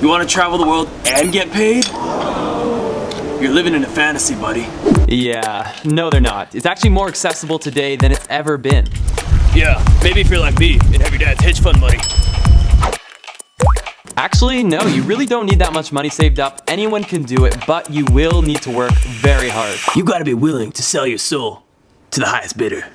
You want to travel the world and get paid? You're living in a fantasy, buddy. Yeah, no they're not. It's actually more accessible today than it's ever been. Yeah, maybe if you're like me and have your dad's hedge fund money. Actually, no, you really don't need that much money saved up. Anyone can do it, but you will need to work very hard. You gotta be willing to sell your soul to the highest bidder.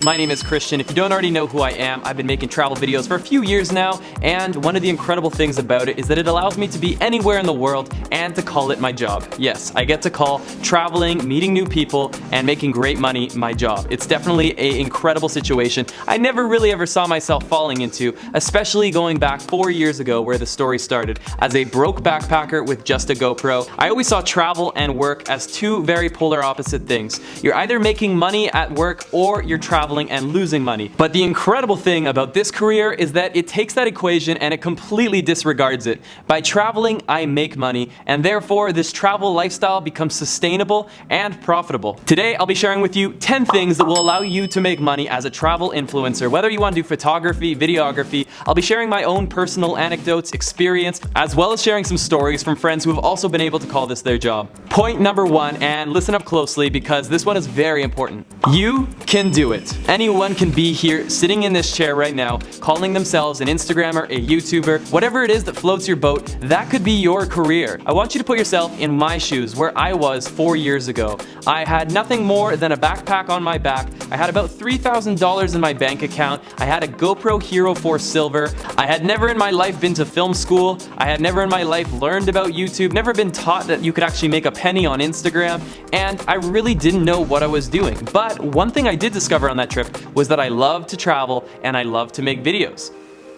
My name is Christian. If you don't already know who I am, I've been making travel videos for a few years now, and one of the incredible things about it is that it allows me to be anywhere in the world and to call it my job. Yes, I get to call traveling, meeting new people, and making great money my job. It's definitely an incredible situation I never really ever saw myself falling into, especially going back 4 years ago where the story started. As a broke backpacker with just a GoPro, I always saw travel and work as two very polar opposite things. You're either making money at work or you're traveling and losing money. But the incredible thing about this career is that it takes that equation and it completely disregards it. By traveling, I make money, and therefore this travel lifestyle becomes sustainable and profitable. Today, I'll be sharing with you 10 things that will allow you to make money as a travel influencer. Whether you want to do photography, videography, I'll be sharing my own personal anecdotes, experience, as well as sharing some stories from friends who have also been able to call this their job. Point number 1, and listen up closely because this one is very important. You can do it. Anyone can be here sitting in this chair right now, calling themselves an Instagrammer, a YouTuber, whatever it is that floats your boat, that could be your career. I want you to put yourself in my shoes where I was 4 years ago. I had nothing more than a backpack on my back. I had about $3,000 in my bank account. I had a GoPro Hero 4 Silver. I had never in my life been to film school. I had never in my life learned about YouTube, never been taught that you could actually make a penny on Instagram, and I really didn't know what I was doing. But one thing I did discover on that trip was that I love to travel and I love to make videos.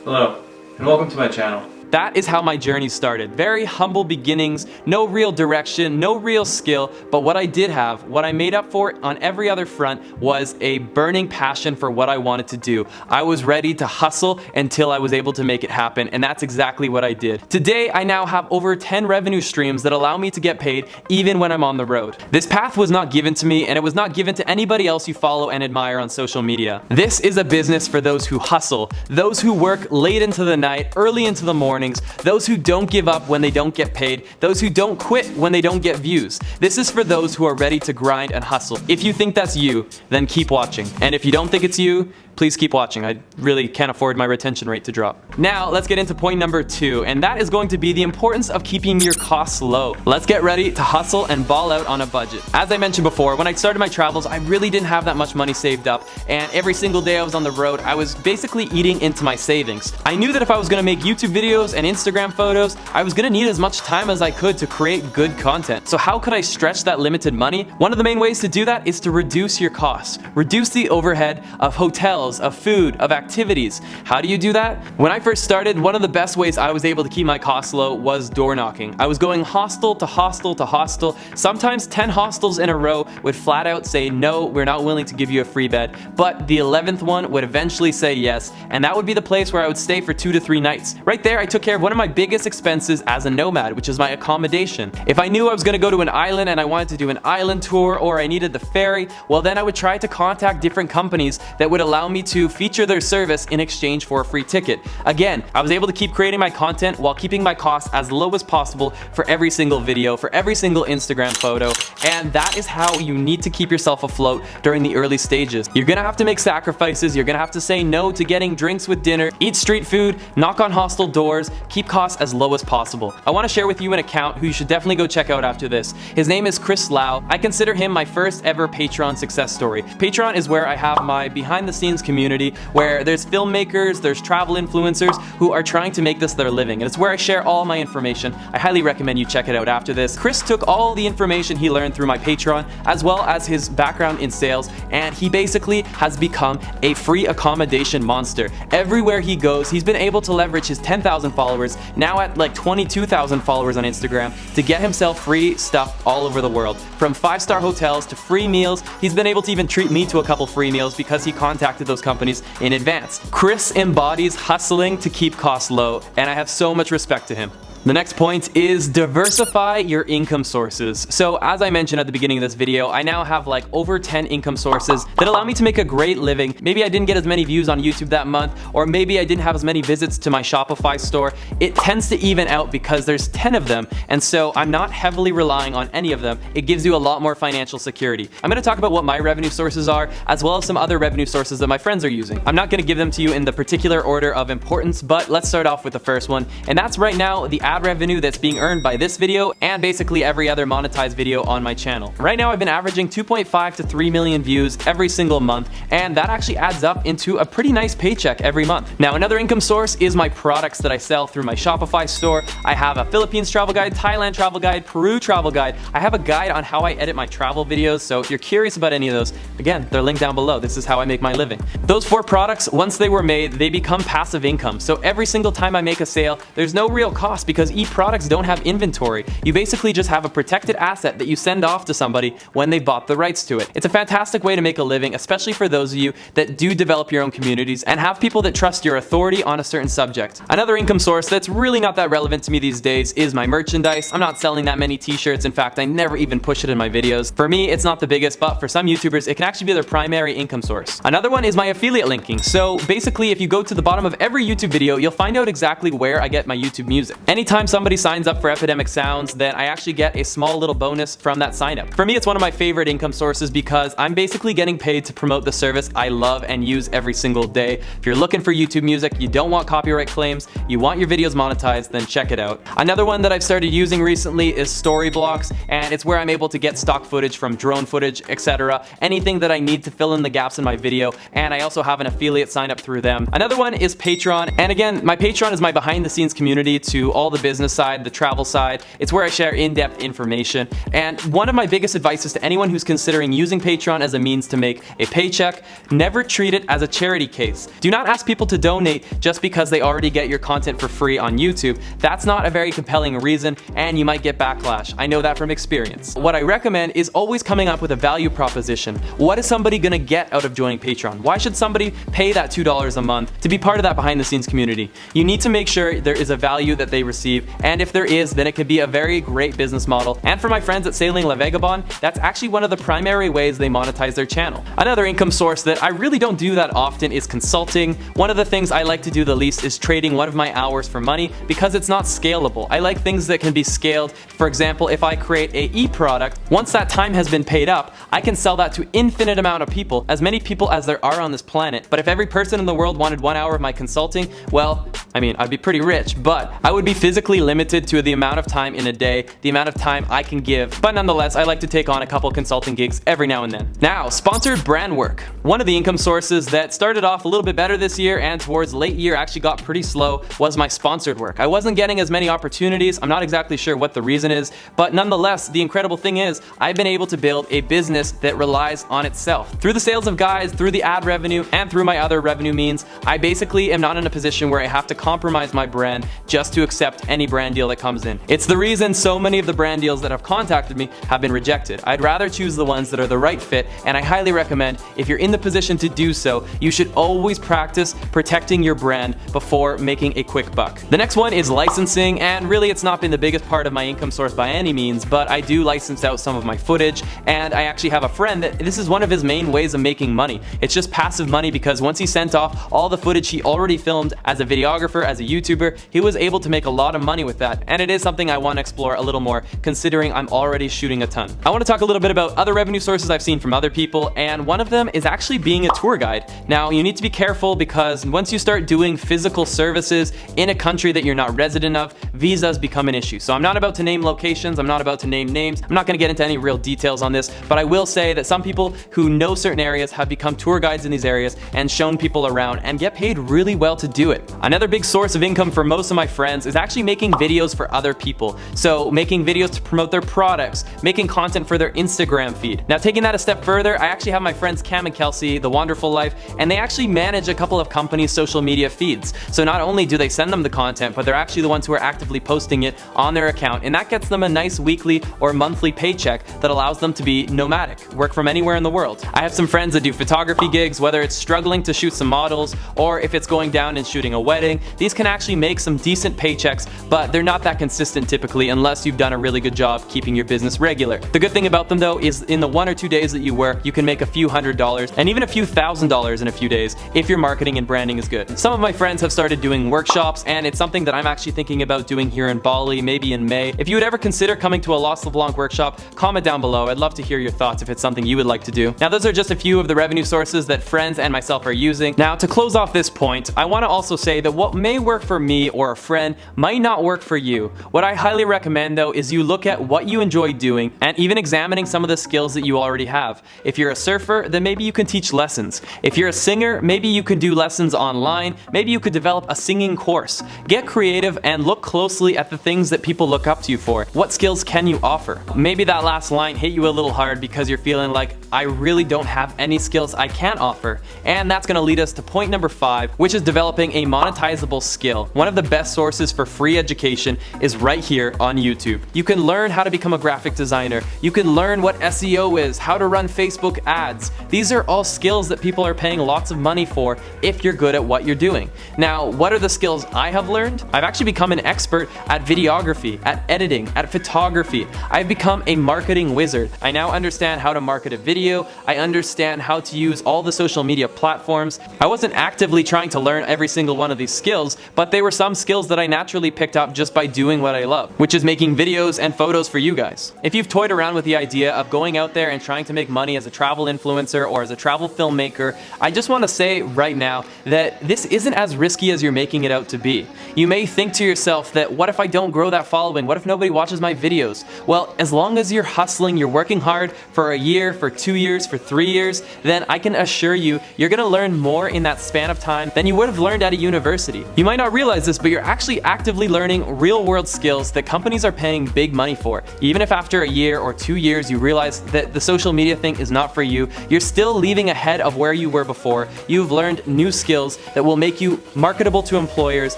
Hello, and welcome to my channel. That is how my journey started. Very humble beginnings, no real direction, no real skill, but what I did have, what I made up for on every other front was a burning passion for what I wanted to do. I was ready to hustle until I was able to make it happen, and that's exactly what I did. Today, I now have over 10 revenue streams that allow me to get paid even when I'm on the road. This path was not given to me, and it was not given to anybody else you follow and admire on social media. This is a business for those who hustle, those who work late into the night, early into the morning, those who don't give up when they don't get paid, those who don't quit when they don't get views. This is for those who are ready to grind and hustle. If you think that's you, then keep watching. And if you don't think it's you, please keep watching. I really can't afford my retention rate to drop. Now, let's get into point number 2, and that is going to be the importance of keeping your costs low. Let's get ready to hustle and ball out on a budget. As I mentioned before, when I started my travels, I really didn't have that much money saved up, and every single day I was on the road, I was basically eating into my savings. I knew that if I was gonna make YouTube videos and Instagram photos, I was gonna need as much time as I could to create good content. So how could I stretch that limited money? One of the main ways to do that is to reduce your costs. Reduce the overhead of hotels, of food, of activities. How do you do that? When I first started, one of the best ways I was able to keep my costs low was door knocking. I was going hostel to hostel to hostel. Sometimes 10 hostels in a row would flat out say, no, we're not willing to give you a free bed. But the 11th one would eventually say yes, and that would be the place where I would stay for 2 to 3 nights. Right there, I took care of one of my biggest expenses as a nomad, which is my accommodation. If I knew I was gonna go to an island and I wanted to do an island tour or I needed the ferry, well then I would try to contact different companies that would allow me to feature their service in exchange for a free ticket. Again, I was able to keep creating my content while keeping my costs as low as possible for every single video, for every single Instagram photo, and that is how you need to keep yourself afloat during the early stages. You're gonna have to make sacrifices, you're gonna have to say no to getting drinks with dinner, eat street food, knock on hostel doors, keep costs as low as possible. I wanna share with you an account who you should definitely go check out after this. His name is Chris Lau. I consider him my first ever Patreon success story. Patreon is where I have my behind the scenes community where there's filmmakers, there's travel influencers who are trying to make this their living, and it's where I share all my information. I highly recommend you check it out after this. Chris took all the information he learned through my Patreon as well as his background in sales, and he basically has become a free accommodation monster. Everywhere he goes, he's been able to leverage his 10,000 followers, now at like 22,000 followers on Instagram, to get himself free stuff all over the world. From 5-star hotels to free meals, he's been able to even treat me to a couple free meals because he contacted those companies in advance. Chris embodies hustling to keep costs low, and I have so much respect to him. The next point is diversify your income sources. So as I mentioned at the beginning of this video, I now have like over 10 income sources that allow me to make a great living. Maybe I didn't get as many views on YouTube that month, or maybe I didn't have as many visits to my Shopify store. It tends to even out because there's 10 of them, and so I'm not heavily relying on any of them. It gives you a lot more financial security. I'm going to talk about what my revenue sources are, as well as some other revenue sources that my friends are using. I'm not going to give them to you in the particular order of importance, but let's start off with the first one, and that's right now the ad revenue that's being earned by this video and basically every other monetized video on my channel. Right now I've been averaging 2.5 to 3 million views every single month, and that actually adds up into a pretty nice paycheck every month. Now another income source is my products that I sell through my Shopify store. I have a Philippines travel guide, Thailand travel guide, Peru travel guide. I have a guide on how I edit my travel videos, so if you're curious about any of those, again, they're linked down below. This is how I make my living. Those 4 products, once they were made, they become passive income. So every single time I make a sale, there's no real cost because products don't have inventory. You basically just have a protected asset that you send off to somebody when they bought the rights to it. It's a fantastic way to make a living, especially for those of you that do develop your own communities and have people that trust your authority on a certain subject. Another income source that's really not that relevant to me these days is my merchandise. I'm not selling that many t-shirts. In fact, I never even push it in my videos. For me, it's not the biggest, but for some YouTubers, it can actually be their primary income source. Another one is my affiliate linking. So basically, if you go to the bottom of every YouTube video, you'll find out exactly where I get my YouTube music. Anytime somebody signs up for Epidemic Sounds, then I actually get a small little bonus from that sign up. For me, it's one of my favorite income sources because I'm basically getting paid to promote the service I love and use every single day. If you're looking for YouTube music, you don't want copyright claims, you want your videos monetized, then check it out. Another one that I've started using recently is Storyblocks, and it's where I'm able to get stock footage from drone footage, etc. Anything that I need to fill in the gaps in my video, and I also have an affiliate sign up through them. Another one is Patreon, and again, my Patreon is my behind the scenes community to all the business side, the travel side. It's where I share in-depth information. And one of my biggest advices to anyone who's considering using Patreon as a means to make a paycheck, never treat it as a charity case. Do not ask people to donate just because they already get your content for free on YouTube. That's not a very compelling reason, and you might get backlash. I know that from experience. What I recommend is always coming up with a value proposition. What is somebody gonna get out of joining Patreon? Why should somebody pay that $2 a month to be part of that behind the scenes community? You need to make sure there is a value that they receive, and if there is, then it could be a very great business model. And for my friends at Sailing La Vagabond, that's actually one of the primary ways they monetize their channel. Another income source that I really don't do that often is consulting. One of the things I like to do the least is trading one of my hours for money because it's not scalable. I like things that can be scaled. For example, if I create a e-product, once that time has been paid up, I can sell that to infinite amount of people, as many people as there are on this planet. But if every person in the world wanted 1 hour of my consulting, well, I mean, I'd be pretty rich, but I would be physically limited to the amount of time in a day, the amount of time I can give. But nonetheless, I like to take on a couple consulting gigs every now and then. Now, sponsored brand work. One of the income sources that started off a little bit better this year and towards late year actually got pretty slow was my sponsored work. I wasn't getting as many opportunities. I'm not exactly sure what the reason is, but nonetheless, the incredible thing is I've been able to build a business that relies on itself. Through the sales of guides, through the ad revenue, and through my other revenue means, I basically am not in a position where I have to compromise my brand just to accept any brand deal that comes in. It's the reason so many of the brand deals that have contacted me have been rejected. I'd rather choose the ones that are the right fit, and I highly recommend if you're in the position to do so, you should always practice protecting your brand before making a quick buck. The next one is licensing, and really it's not been the biggest part of my income source by any means, but I do license out some of my footage, and I actually have a friend that this is one of his main ways of making money. It's just passive money because once he sent off all the footage he already filmed as a videographer, as a YouTuber, he was able to make a lot of money with that, and it is something I want to explore a little more considering I'm already shooting a ton. I want to talk a little bit about other revenue sources I've seen from other people, and one of them is actually being a tour guide. Now, you need to be careful because once you start doing physical services in a country that you're not resident of, visas become an issue. So I'm not about to name locations, I'm not about to name names, I'm not going to get into any real details on this, but I will say that some people who know certain areas have become tour guides in these areas and shown people around and get paid really well to do it. Another big source of income for most of my friends is actually making videos for other people. So making videos to promote their products, making content for their Instagram feed. Now taking that a step further, I actually have my friends Cam and Kelsey, The Wonderful Life, and they actually manage a couple of companies' social media feeds. So not only do they send them the content, but they're actually the ones who are actively posting it on their account, and that gets them a nice weekly or monthly paycheck that allows them to be nomadic, work from anywhere in the world. I have some friends that do photography gigs, whether it's struggling to shoot some models or if it's going down and shooting a wedding. These can actually make some decent paychecks but they're not that consistent typically unless you've done a really good job keeping your business regular. The good thing about them though is in the 1 or 2 days that you work, you can make a few $100s and even a few $1,000s in a few days if your marketing and branding is good. Some of my friends have started doing workshops, and it's something that I'm actually thinking about doing here in Bali, maybe in May. If you would ever consider coming to a Lost LeBlanc workshop, comment down below. I'd love to hear your thoughts if it's something you would like to do. Now, those are just a few of the revenue sources that friends and myself are using. Now, to close off this point, I want to also say that what may work for me or a friend might not work for you. What I highly recommend though is you look at what you enjoy doing and even examining some of the skills that you already have. If you're a surfer, then maybe you can teach lessons. If you're a singer, maybe you could do lessons online. Maybe you could develop a singing course. Get creative and look closely at the things that people look up to you for. What skills can you offer? Maybe that last line hit you a little hard because you're feeling like, I really don't have any skills I can offer. And that's gonna lead us to point number 5, which is developing a monetizable skill. One of the best sources for free education is right here on YouTube. You can learn how to become a graphic designer. You can learn what SEO is, how to run Facebook ads. These are all skills that people are paying lots of money for if you're good at what you're doing. Now, what are the skills I have learned? I've actually become an expert at videography, at editing, at photography. I've become a marketing wizard. I now understand how to market a video. I understand how to use all the social media platforms. I wasn't actively trying to learn every single one of these skills, but they were some skills that I naturally picked up just by doing what I love, which is making videos and photos for you guys. If you've toyed around with the idea of going out there and trying to make money as a travel influencer or as a travel filmmaker, I just want to say right now that this isn't as risky as you're making it out to be. You may think to yourself that what if I don't grow that following? What if nobody watches my videos? Well, as long as you're hustling, you're working hard for a year, for 2 years, for 3 years, then I can assure you, you're gonna learn more in that span of time than you would have learned at a university. You might not realize this, but you're actually actively learning real world skills that companies are paying big money for. Even if after a year or 2 years you realize that the social media thing is not for you, you're still leaving ahead of where you were before. You've learned new skills that will make you marketable to employers,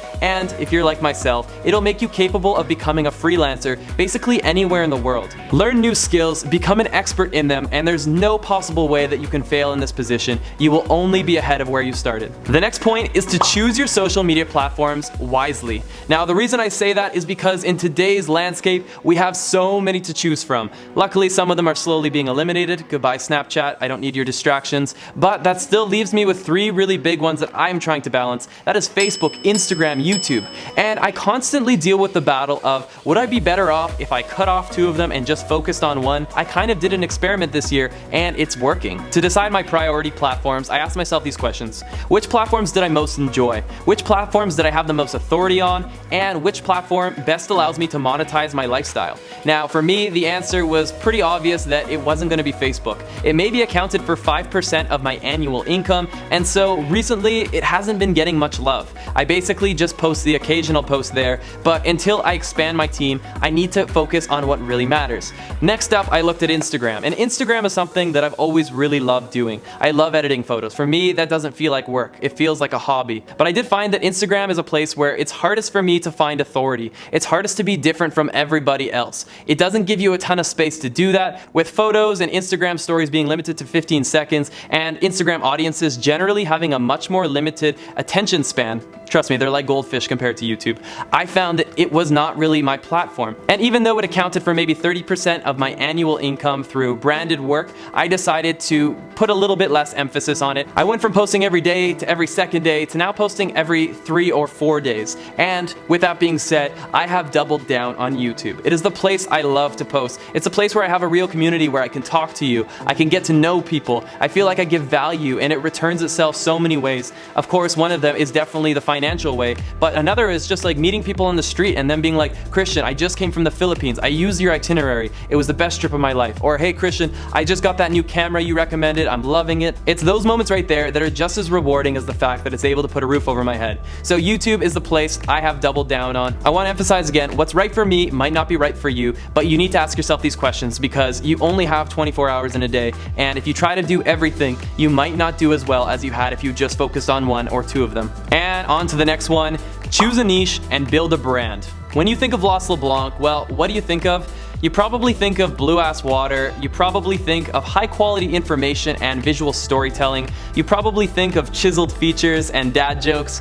and if you're like myself, it'll make you capable of becoming a freelancer basically anywhere in the world. Learn new skills, become an expert in them, and there's no possible way that you can fail in this position. You will only be ahead of where you started. The next point is to choose your social media platforms wisely. Now, the reason I say that is because in today's landscape, we have so many to choose from. Luckily, some of them are slowly being eliminated. Goodbye Snapchat, I don't need your distractions. But that still leaves me with 3 really big ones that I'm trying to balance. That is Facebook, Instagram, YouTube. And I constantly deal with the battle of, would I be better off if I cut off 2 of them and just focused on one? I kind of did an experiment this year and it's working. To decide my priority platforms, I asked myself these questions. Which platforms did I most enjoy? Which platforms did I have the most authority on? And which platform best allows me to monetize my lifestyle? Now, for me, the answer was pretty obvious that it wasn't going to be Facebook. It maybe accounted for 5% of my annual income, and so recently it hasn't been getting much love. I basically just post the occasional post there, but until I expand my team, I need to focus on what really matters. Next up, I looked at Instagram, and Instagram is something that I've always really loved doing. I love editing photos. For me, that doesn't feel like work. It feels like a hobby. But I did find that Instagram is a place where it's hardest for me to find authority. It's hardest to be different from everybody else. It doesn't give you a ton of space to do that, with photos and Instagram stories being limited to 15 seconds and Instagram audiences generally having a much more limited attention span. Trust me, they're like goldfish compared to YouTube. I found that it was not really my platform. And even though it accounted for maybe 30% of my annual income through branded work, I decided to put a little bit less emphasis on it. I went from posting every day to every second day to now posting every 3 or 4 days. And with that being said, I have doubled down on YouTube. It is the place I love to post. It's a place where I have a real community where I can talk to you. I can get to know people. I feel like I give value and it returns itself so many ways. Of course, one of them is definitely the financial way, but another is just like meeting people on the street and them being like, Christian, I just came from the Philippines. I used your itinerary. It was the best trip of my life. Or, hey Christian, I just got that new camera you recommended. I'm loving it. It's those moments right there that are just as rewarding as the fact that it's able to put a roof over my head. So YouTube is the place I have doubled down on. I want to emphasize again, what's right for me might not be right for you, but you need to ask yourself these questions because you only have 24 hours in a day, and if you try to do everything, you might not do as well as you had if you just focused on 1 or 2 of them. And on to the next one, choose a niche and build a brand. When you think of Lost LeBlanc, well, what do you think of? You probably think of blue ass water, you probably think of high quality information and visual storytelling, you probably think of chiseled features and dad jokes.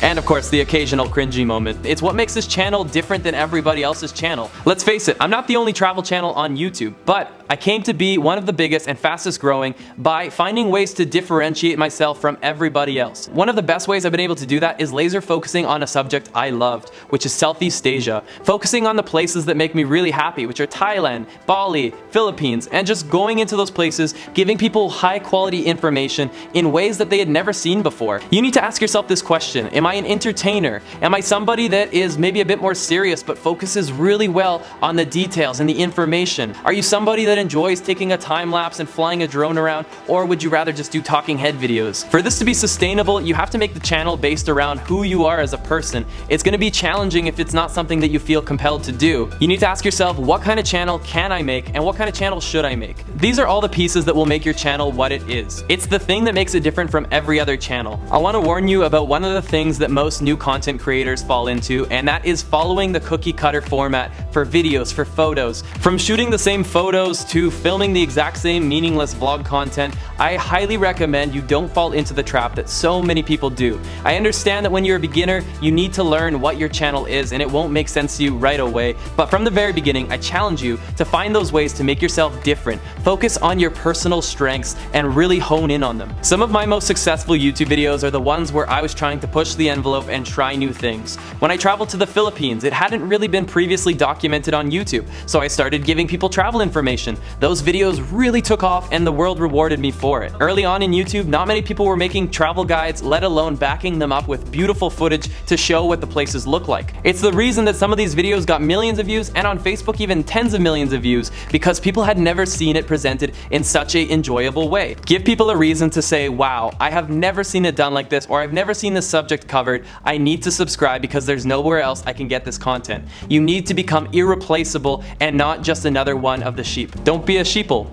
And of course, the occasional cringy moment. It's what makes this channel different than everybody else's channel. Let's face it, I'm not the only travel channel on YouTube, but I came to be one of the biggest and fastest growing by finding ways to differentiate myself from everybody else. One of the best ways I've been able to do that is laser focusing on a subject I loved, which is Southeast Asia. Focusing on the places that make me really happy, which are Thailand, Bali, Philippines, and just going into those places, giving people high quality information in ways that they had never seen before. You need to ask yourself this question: am I an entertainer? Am I somebody that is maybe a bit more serious but focuses really well on the details and the information? Are you somebody that enjoys taking a time lapse and flying a drone around, or would you rather just do talking head videos? For this to be sustainable, you have to make the channel based around who you are as a person. It's going to be challenging if it's not something that you feel compelled to do. You need to ask yourself, what kind of channel can I make and what kind of channel should I make? These are all the pieces that will make your channel what it is. It's the thing that makes it different from every other channel. I want to warn you about one of the things that most new content creators fall into, and that is following the cookie cutter format for videos, for photos. From shooting the same photos to filming the exact same meaningless vlog content, I highly recommend you don't fall into the trap that so many people do. I understand that when you're a beginner, you need to learn what your channel is and it won't make sense to you right away, but from the very beginning, I challenge you to find those ways to make yourself different. Focus on your personal strengths and really hone in on them. Some of my most successful YouTube videos are the ones where I was trying to push the envelope and try new things. When I traveled to the Philippines, it hadn't really been previously documented on YouTube, so I started giving people travel information. Those videos really took off and the world rewarded me for it. Early on in YouTube, not many people were making travel guides, let alone backing them up with beautiful footage to show what the places look like. It's the reason that some of these videos got millions of views, and on Facebook even tens of millions of views, because people had never seen it presented in such an enjoyable way. Give people a reason to say, wow, I have never seen it done like this, or I've never seen this subject covered. I need to subscribe because there's nowhere else I can get this content. You need to become irreplaceable and not just another one of the sheep. Don't be a sheeple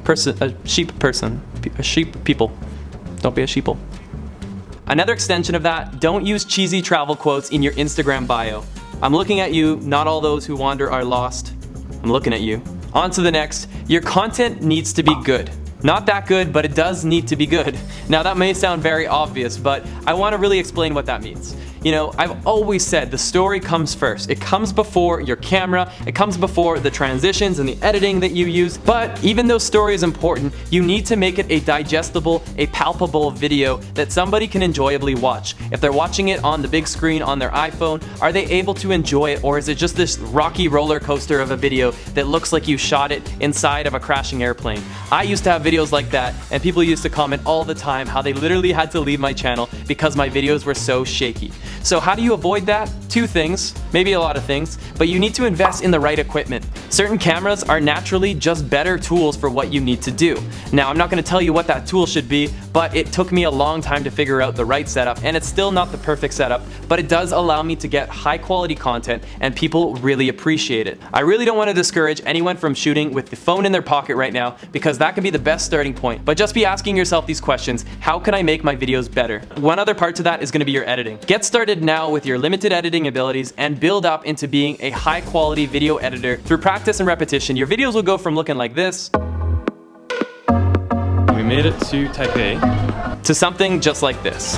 person, a sheep person, a sheep people. Don't be a sheeple. Another extension of that, don't use cheesy travel quotes in your Instagram bio. I'm looking at you, not all those who wander are lost. I'm looking at you. On to the next. Your content needs to be good. Not that good, but it does need to be good. Now that may sound very obvious, but I want to really explain what that means. You know, I've always said the story comes first. It comes before your camera, it comes before the transitions and the editing that you use. But even though story is important, you need to make it a digestible, a palpable video that somebody can enjoyably watch. If they're watching it on the big screen on their iPhone, are they able to enjoy it, or is it just this rocky roller coaster of a video that looks like you shot it inside of a crashing airplane? I used to have videos like that, and people used to comment all the time how they literally had to leave my channel because my videos were so shaky. So how do you avoid that? Two things, maybe a lot of things, but you need to invest in the right equipment. Certain cameras are naturally just better tools for what you need to do. Now, I'm not going to tell you what that tool should be, but it took me a long time to figure out the right setup, and it's still not the perfect setup, but it does allow me to get high quality content, and people really appreciate it. I really don't want to discourage anyone from shooting with the phone in their pocket right now, because that can be the best starting point, but just be asking yourself these questions: how can I make my videos better? One other part to that is going to be your editing. Get started now with your limited editing abilities and build up into being a high quality video editor. Through practice and repetition, your videos will go from looking like this, We made it to Taipei, to something just like this.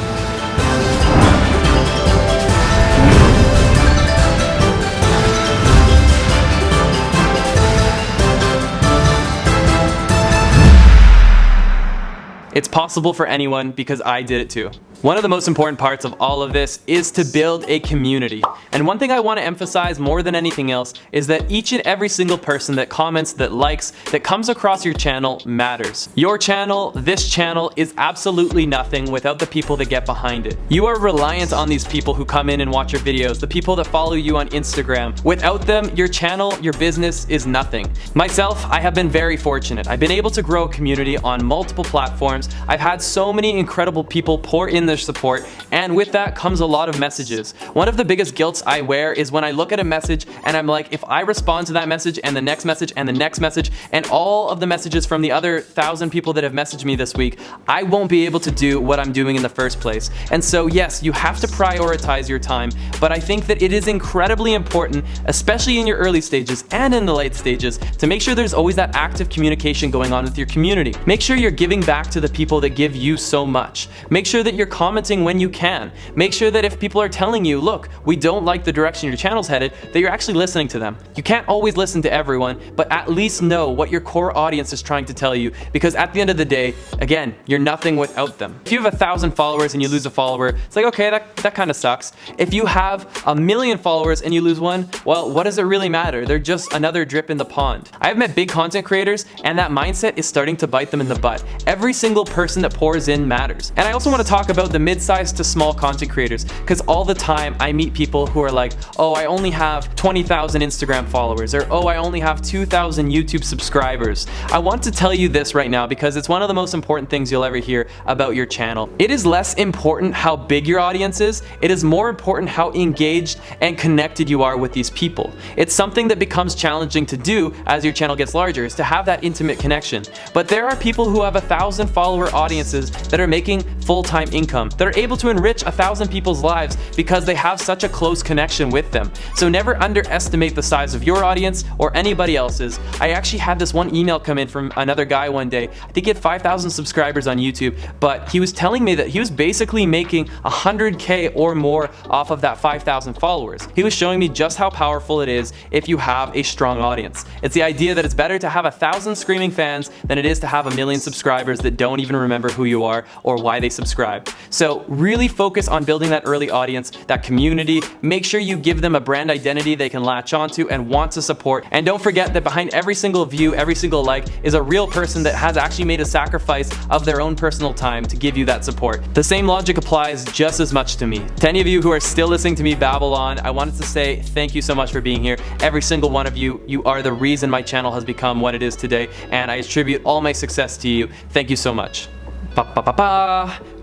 It's possible for anyone because I did it too. One of the most important parts of all of this is to build a community. And one thing I want to emphasize more than anything else is that each and every single person that comments, that likes, that comes across your channel matters. Your channel, this channel, is absolutely nothing without the people that get behind it. You are reliant on these people who come in and watch your videos, the people that follow you on Instagram. Without them, your channel, your business is nothing. Myself, I have been very fortunate. I've been able to grow a community on multiple platforms. I've had so many incredible people pour in their support, and with that comes a lot of messages. One of the biggest guilts I wear is when I look at a message and I'm like, if I respond to that message and the next message and the next message and all of the messages from the other 1,000 people that have messaged me this week, I won't be able to do what I'm doing in the first place. And so yes, you have to prioritize your time, but I think that it is incredibly important, especially in your early stages and in the late stages, to make sure there's always that active communication going on with your community. Make sure you're giving back to the people that give you so much. Make sure that you're commenting when you can. Make sure that if people are telling you, look, we don't like the direction your channel's headed, that you're actually listening to them. You can't always listen to everyone, but at least know what your core audience is trying to tell you, because at the end of the day, again, you're nothing without them. If you have 1,000 followers and you lose a follower, it's like, okay, that kind of sucks. If you have 1,000,000 followers and you lose one, well, what does it really matter? They're just another drip in the pond. I've met big content creators, and that mindset is starting to bite them in the butt. Every single person that pours in matters. And I also want to talk about the mid-sized to small content creators, because all the time I meet people who are like, oh, I only have 20,000 Instagram followers, or oh, I only have 2,000 YouTube subscribers. I want to tell you this right now because it's one of the most important things you'll ever hear about your channel. It is less important how big your audience is, it is more important how engaged and connected you are with these people. It's something that becomes challenging to do as your channel gets larger, is to have that intimate connection. But there are people who have 1,000 follower audiences that are making full-time income, that are able to enrich 1,000 people's lives because they have such a close connection with them. So never underestimate the size of your audience or anybody else's. I actually had this one email come in from another guy one day. I think he had 5,000 subscribers on YouTube, but he was telling me that he was basically making 100K or more off of that 5,000 followers. He was showing me just how powerful it is if you have a strong audience. It's the idea that it's better to have 1,000 screaming fans than it is to have 1,000,000 subscribers that don't even remember who you are or why they subscribe. So really focus on building that early audience, that community. Make sure you give them a brand identity they can latch onto and want to support. And don't forget that behind every single view, every single like, is a real person that has actually made a sacrifice of their own personal time to give you that support. The same logic applies just as much to me. To any of you who are still listening to me babble on, I wanted to say thank you so much for being here. Every single one of you, you are the reason my channel has become what it is today, and I attribute all my success to you. Thank you so much.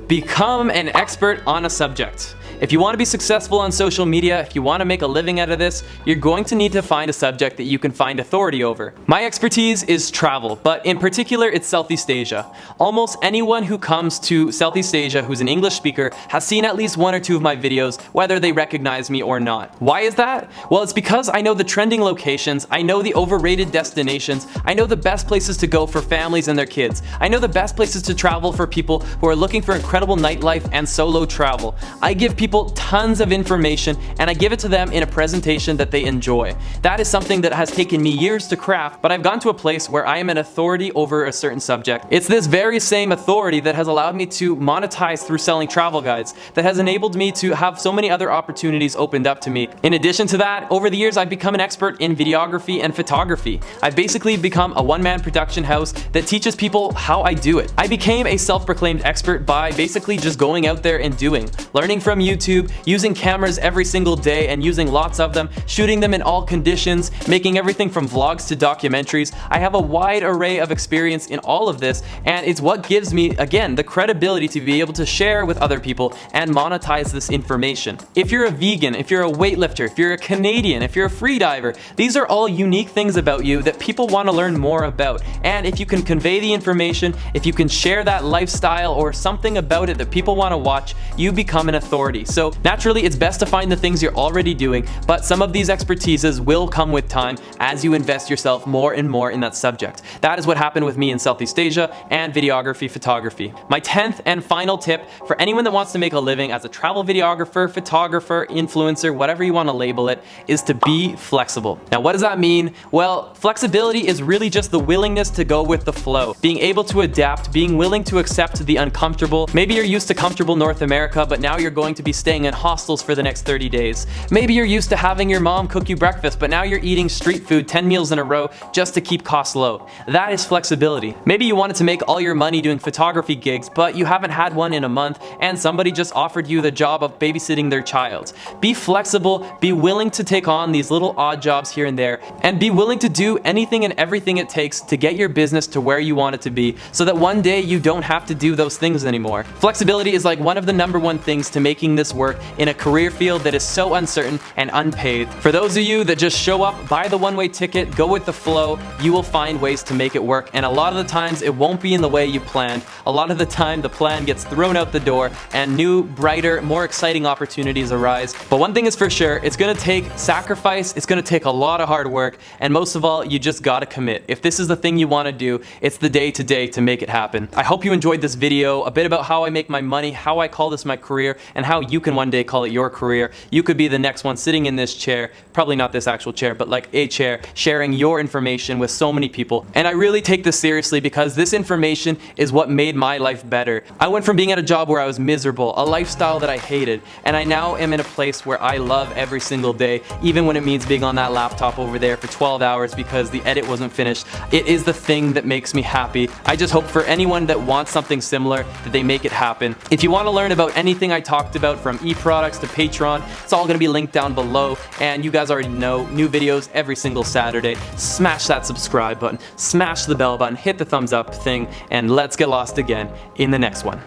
Become an expert on a subject. If you want to be successful on social media, if you want to make a living out of this, you're going to need to find a subject that you can find authority over. My expertise is travel, but in particular it's Southeast Asia. Almost anyone who comes to Southeast Asia who's an English speaker has seen at least one or two of my videos, whether they recognize me or not. Why is that? Well, it's because I know the trending locations, I know the overrated destinations, I know the best places to go for families and their kids. I know the best places to travel for people who are looking for incredible nightlife and solo travel. I give people tons of information and I give it to them in a presentation that they enjoy. That is something that has taken me years to craft, but I've gone to a place where I am an authority over a certain subject. It's this very same authority that has allowed me to monetize through selling travel guides, that has enabled me to have so many other opportunities opened up to me. In addition to that, over the years I've become an expert in videography and photography. I've basically become a one-man production house that teaches people how I do it. I became a self-proclaimed expert by basically just going out there and doing, learning from YouTube, using cameras every single day and using lots of them, shooting them in all conditions, making everything from vlogs to documentaries. I have a wide array of experience in all of this, and it's what gives me, again, the credibility to be able to share with other people and monetize this information. If you're a vegan, if you're a weightlifter, if you're a Canadian, if you're a freediver, these are all unique things about you that people want to learn more about. And if you can convey the information, if you can share that lifestyle or something about it that people want to watch, you become an authority. So naturally, it's best to find the things you're already doing, but some of these expertises will come with time as you invest yourself more and more in that subject. That is what happened with me in Southeast Asia and videography, photography. My 10th and final tip for anyone that wants to make a living as a travel videographer, photographer, influencer, whatever you want to label it, is to be flexible. Now, what does that mean? Well, flexibility is really just the willingness to go with the flow, being able to adapt, being willing to accept the uncomfortable. Maybe you're used to comfortable North America, but now you're going to be staying in hostels for the next 30 days. Maybe you're used to having your mom cook you breakfast, but now you're eating street food 10 meals in a row just to keep costs low. That is flexibility. Maybe you wanted to make all your money doing photography gigs, but you haven't had one in a month and somebody just offered you the job of babysitting their child. Be flexible, be willing to take on these little odd jobs here and there, and be willing to do anything and everything it takes to get your business to where you want it to be so that one day you don't have to do those things anymore. Flexibility is like one of the #1 things to making this this work in a career field that is so uncertain and unpaved. For those of you that just show up, buy the one-way ticket, go with the flow, you will find ways to make it work, and a lot of the times it won't be in the way you planned. A lot of the time the plan gets thrown out the door and new, brighter, more exciting opportunities arise. But one thing is for sure, it's gonna take sacrifice, it's gonna take a lot of hard work, and most of all, you just gotta commit. If this is the thing you wanna do, it's the day to day to make it happen. I hope you enjoyed this video, a bit about how I make my money, how I call this my career, and how you can one day call it your career. You could be the next one sitting in this chair, probably not this actual chair, but like a chair, sharing your information with so many people. And I really take this seriously because this information is what made my life better. I went from being at a job where I was miserable, a lifestyle that I hated, and I now am in a place where I love every single day, even when it means being on that laptop over there for 12 hours because the edit wasn't finished. It is the thing that makes me happy. I just hope for anyone that wants something similar that they make it happen. If you want to learn about anything I talked about, from e-products to Patreon, it's all going to be linked down below, and you guys already know, new videos every single Saturday. Smash that subscribe button, smash the bell button, hit the thumbs up thing, and let's get lost again in the next one.